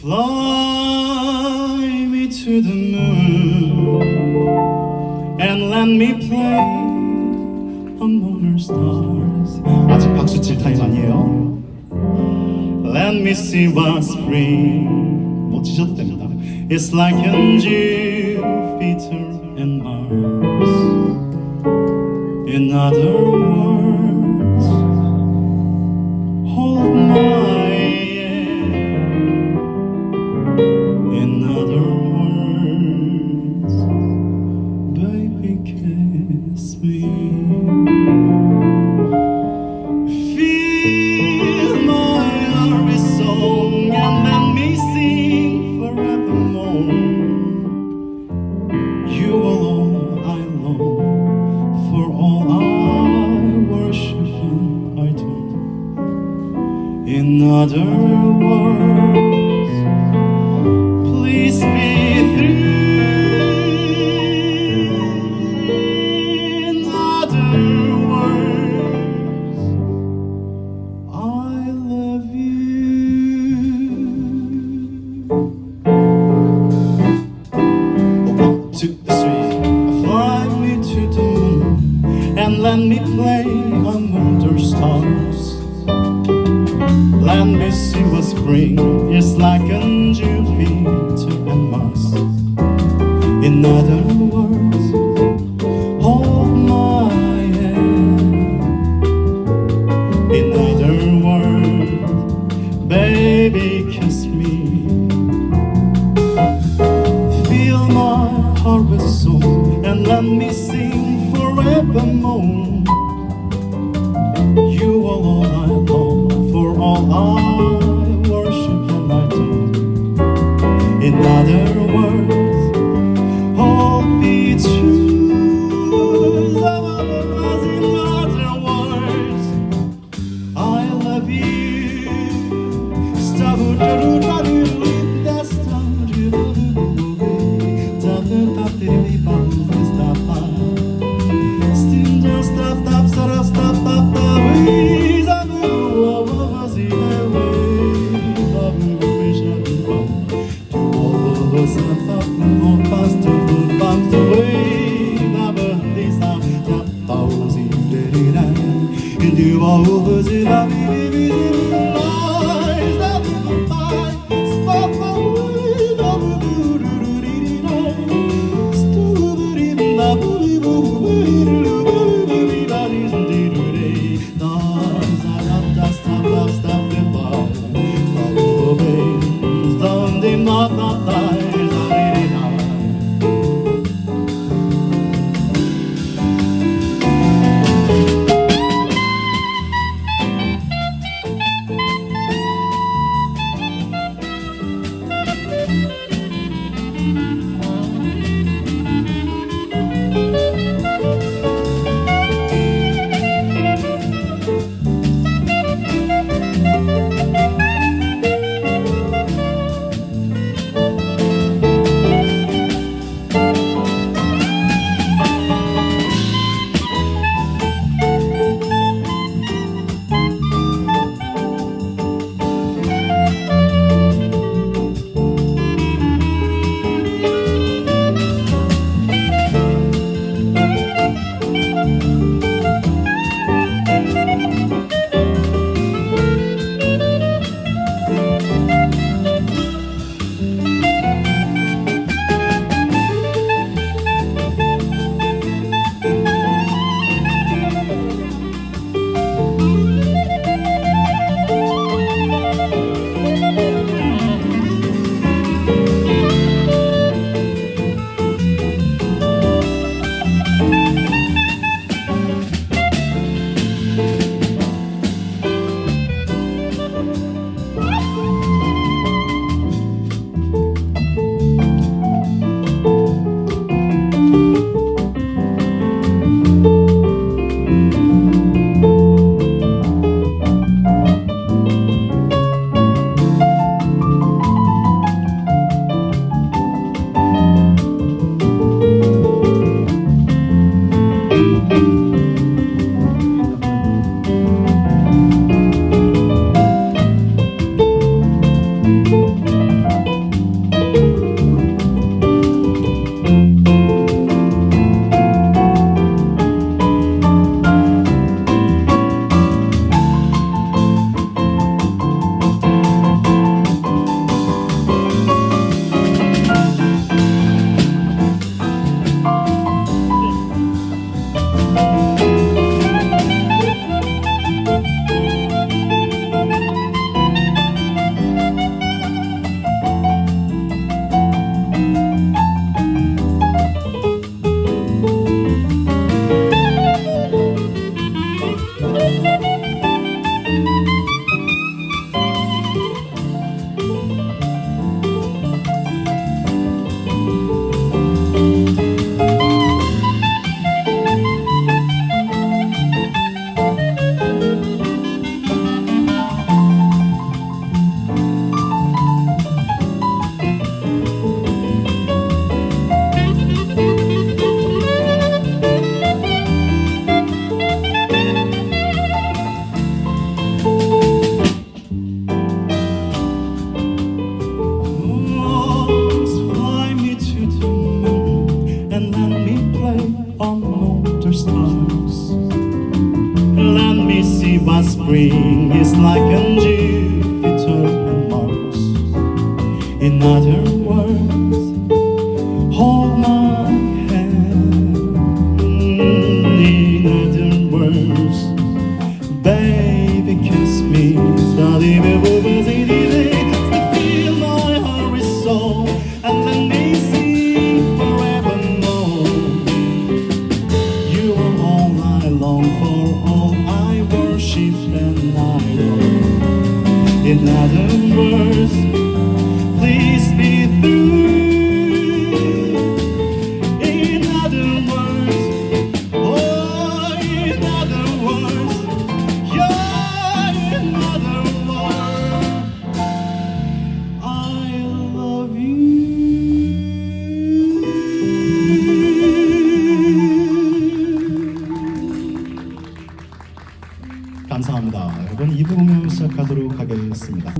Fly me to the moon and let me play among the stars. 아직 박수 칠 타임 아니에요. Let me see what spring. 못 치셔도 됩니다. It's like on Jupiter and Mars. In other words, hold my hand. In other words, baby, kiss me. Feel my heart is song and let me sing forevermore. You alone I long, for all I worship and adore. In other words, please be through. In other words, I love you. 1, 2, 3. Fly me to the moon and let me play among the stars. Let me see what spring is like on Jupiter and Mars. In other words, hold my hand. In other words, baby, kiss me. Fill my heart with song and let me sing forevermore. You are all I long, for all I worship and adore. In other words, hold me true. In other words, I love you. Stop. In other words, hold my hand. In other words, baby, kiss me. Study me, feel my heart is soul, and let me sing forevermore. You are all I long for, all I worship and I adore. In other words, please be through. In other words, oh, in other words, yeah, in other words, I love you. 감사합니다. 여러분 2부 공연 시작하도록 하겠습니다.